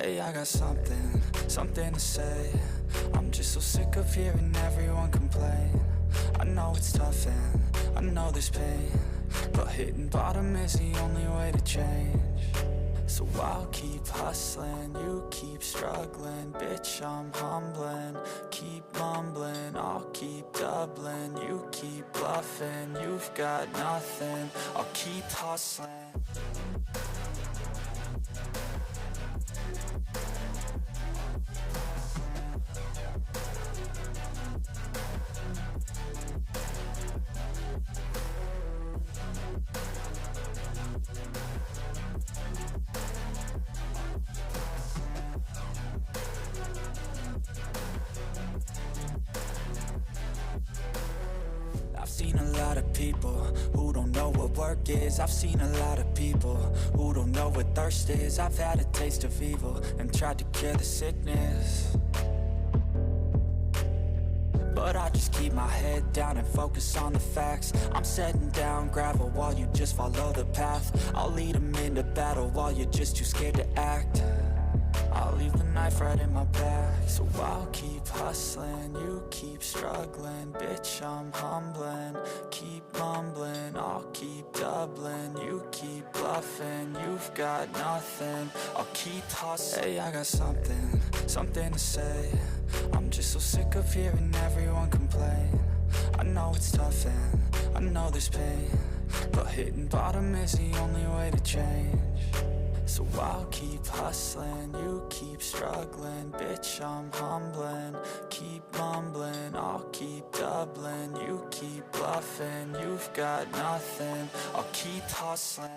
Hey, I got something to say. I'm just so sick of hearing everyone complain. I know it's tough and I know there's pain, but hitting bottom is the only way to change. So I'll keep hustling, you keep struggling. Bitch, I'm humbling, keep mumbling. I'll keep doubling, you keep bluffing. You've got nothing, I'll keep hustling. I've seen a lot of people who don't know what work is. I've seen a lot of people who don't know what thirst is. I've had a taste of evil and tried to cure the sickness, but I just keep my head down and focus on the facts. I'm setting down gravel while you just follow the path. I'll lead them into battle while you're just too scared to act. I'll leave the knife right in my back. So I'll keep hustling, you keep struggling. Bitch, I'm humbling, keep mumbling. I'll keep doubling, you keep bluffing. You've got nothing, I'll keep hustling. Hey, I got something to say. I'm just so sick of hearing everyone complain. I know it's tough and I know there's pain, but hitting bottom is the only way to change. So I'll keep hustling, you keep struggling. Bitch, I'm humbling, keep mumbling. I'll keep doubling, you keep bluffing. You've got nothing, I'll keep hustling.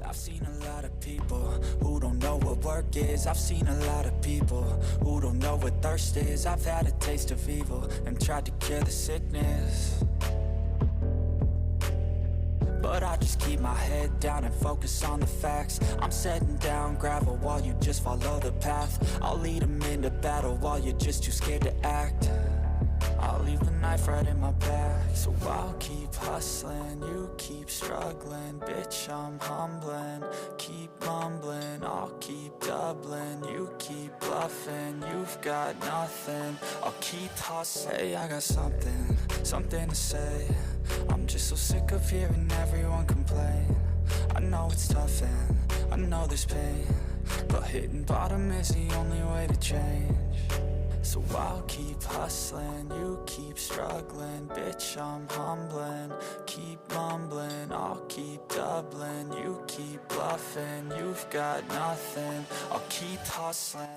I've seen a lot of people who don't know what work is. I've seen a lot of people who don't know what thirst is. I've had a taste of evil and tried to cure the sickness, but I just keep my head down and focus on the facts. I'm setting down gravel while you just follow the path. I'll lead them into battle while you're just too scared to act. I'll leave the knife right in my back. So I'll keep hustling, you keep struggling. Bitch, I'm humbling, keep mumbling. I'll keep doubling, you keep bluffing. You've got nothing, I'll keep hustling. Hey, I got something to say. I'm just so sick of hearing everyone complain. I know it's tough and I know there's pain, but hitting bottom is the only way to change. So I'll keep hustling, you keep struggling. Bitch, I'm humbling, keep mumbling. I'll keep doubling, you keep bluffing. You've got nothing, I'll keep hustling.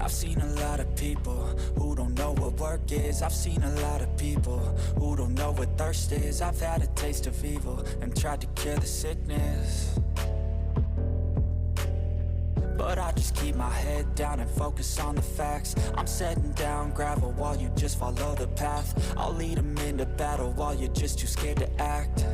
I've seen a lot of people who don't know what work is. I've seen a lot of people who don't know what thirst is. I've had a taste of evil and tried to cure the sickness, but I just keep my head down and focus on the facts. I'm setting down gravel while you just follow the path. I'll lead them into battle while you're just too scared to act.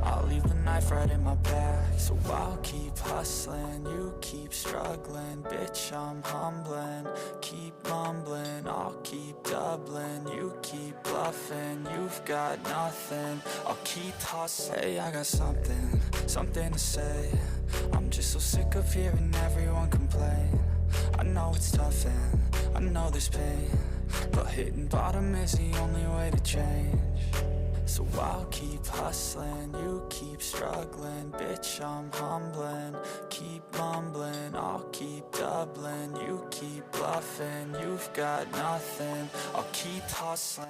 I'll leave the knife right in my back. So I'll keep hustling, you keep struggling. Bitch, I'm humbling, keep mumbling. I'll keep doubling, you keep bluffing. You've got nothing, I'll keep hustling. Hey, I got something to say. I'm just so sick of hearing everyone complain. I know it's tough and I know there's pain, but hitting bottom is the only way to change. So I'll keep hustling, you keep struggling. Bitch, I'm humbling, keep mumbling. I'll keep doubling, you keep bluffing. You've got nothing, I'll keep hustling.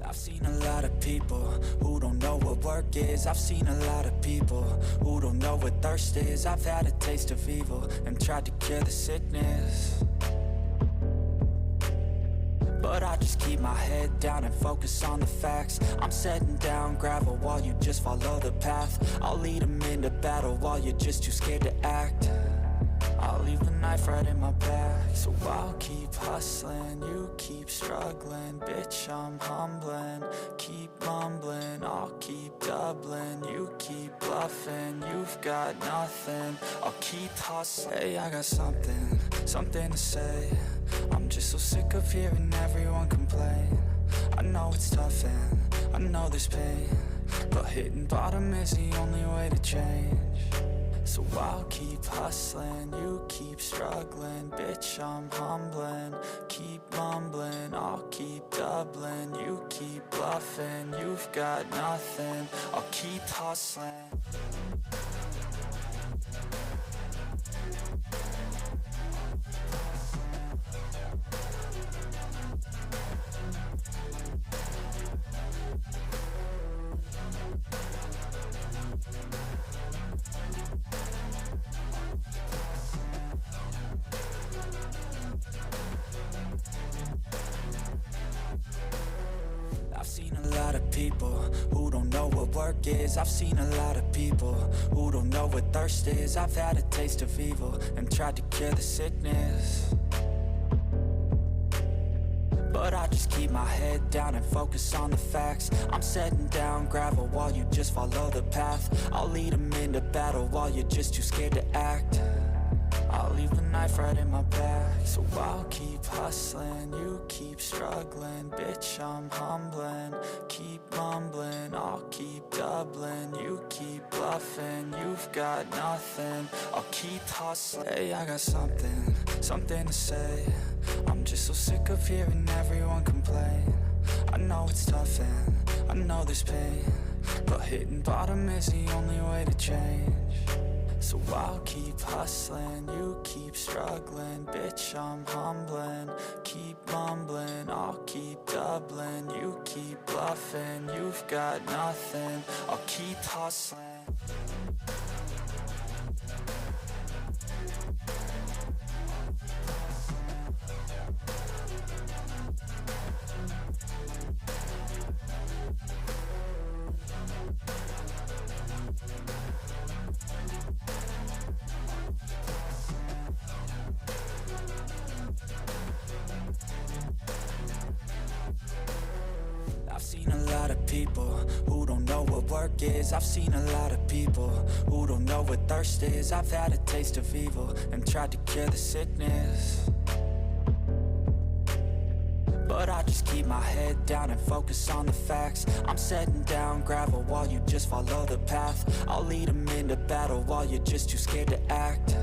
I've seen a lot of people who don't know what work is. I've seen a lot of people who don't know what thirst is. I've had a taste of evil and tried to cure the sickness, but I just keep my head down and focus on the facts. I'm setting down gravel while you just follow the path. I'll lead them into battle while you're just too scared to act. I'll leave the knife right in my back. So I'll keep hustling, you keep struggling. Bitch, I'm humbling, keep mumbling. I'll keep doubling, you keep bluffing. You've got nothing, I'll keep hustling. Hey, I got something to say. I'm just so sick of hearing everyone complain. I know it's tough and I know there's pain, but hitting bottom is the only way to change. So I'll keep hustling, you keep struggling. Bitch, I'm humbling, keep mumbling. I'll keep doubling, you keep bluffing. You've got nothing, I'll keep hustling. I've seen a lot of people who don't know what work is. I've seen a lot of people who don't know what thirst is. I've had a taste of evil and tried to cure the sickness, but I just keep my head down and focus on the facts. I'm setting down gravel while you just follow the path. I'll lead them into battle while you're just too scared to act. I'll leave the knife right in my back. So I'll keep hustling, you keep struggling. Bitch, I'm humbling, keep mumbling. I'll keep doubling, you keep bluffing. You've got nothing, I'll keep hustling. Hey, I got something to say. I'm just so sick of hearing everyone complain. I know it's tough and I know there's pain, but hitting bottom is the only way to change. So I'll keep hustling, you keep struggling. Bitch, I'm humbling, keep mumbling. I'll keep doubling, you keep bluffing. You've got nothing, I'll keep hustling. I've seen a lot of people who don't know what work is. I've seen a lot of people who don't know what thirst is. I've had a taste of evil and tried to cure the sickness, but I just keep my head down and focus on the facts. I'm setting down gravel while you just follow the path. I'll lead them into battle while you're just too scared to act.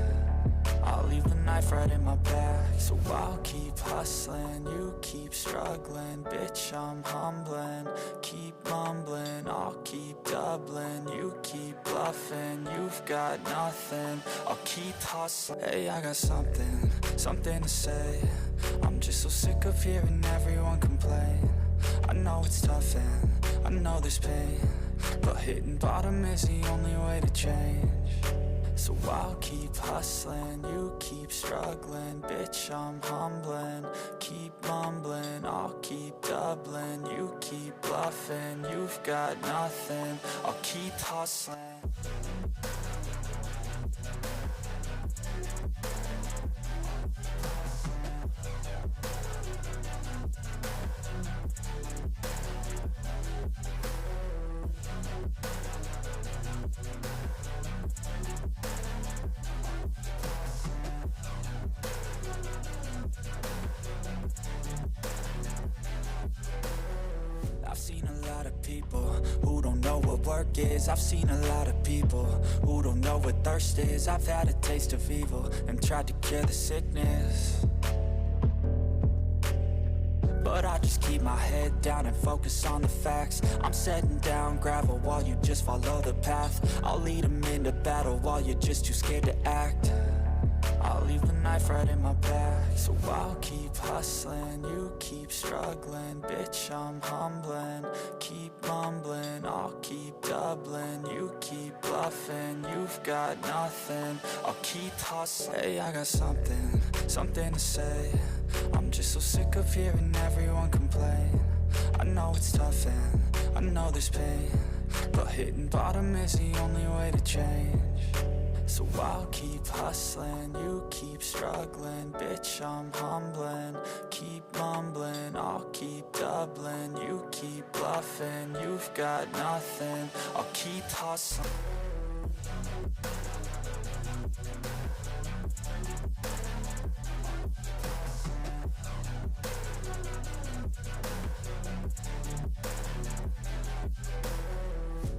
I'll leave the knife right in my back. So I'll keep hustling, you keep struggling. Bitch, I'm humbling, keep mumbling. I'll keep doubling, you keep bluffing. You've got nothing, I'll keep hustling. Hey, I got something to say. I'm just so sick of hearing everyone complain. I know it's tough and I know there's pain, but hitting bottom is the only way to change. So I'll keep hustling, you keep struggling. Bitch, I'm humbling, keep mumbling. I'll keep doubling, you keep bluffing. You've got nothing, I'll keep hustling. I've seen a lot of people who don't know what work is. I've seen a lot of people who don't know what thirst is. I've had a taste of evil and tried to cure the sickness, but I just keep my head down and focus on the facts. I'm setting down gravel while you just follow the path. I'll lead them into battle while you're just too scared to act. I'll leave the knife right in my back. So I'll keep hustling, you keep struggling. Bitch, I'm humbling, keep mumbling. I'll keep doubling, you keep bluffing. You've got nothing, I'll keep hustling. Hey, I got something to say. I'm just so sick of hearing everyone complain. I know it's tough and I know there's pain, but hitting bottom is the only way to change. So I'll keep hustling, you keep struggling. Bitch, I'm humbling, keep mumbling. I'll keep doubling, you keep bluffing. You've got nothing, I'll keep hustling.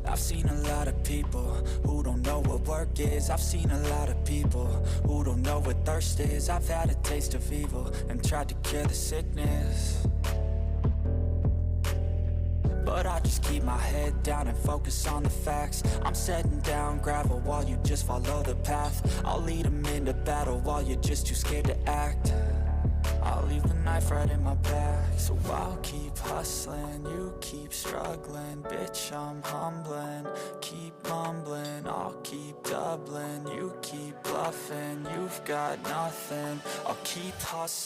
I've seen a lot of people who don't know what work is. I've seen a lot of people who don't know what thirst is. I've had a taste of evil and tried to cure the sickness, but I just keep my head down and focus on the facts. I'm setting down gravel while you just follow the path. I'll lead them into battle while you're just too scared to act. I'll leave the knife right in my back. So I'll keep hustling, you keep struggling. Bitch, I'm humbling, keep mumbling. I'll keep doubling, you keep bluffing. You've got nothing, I'll keep hustling.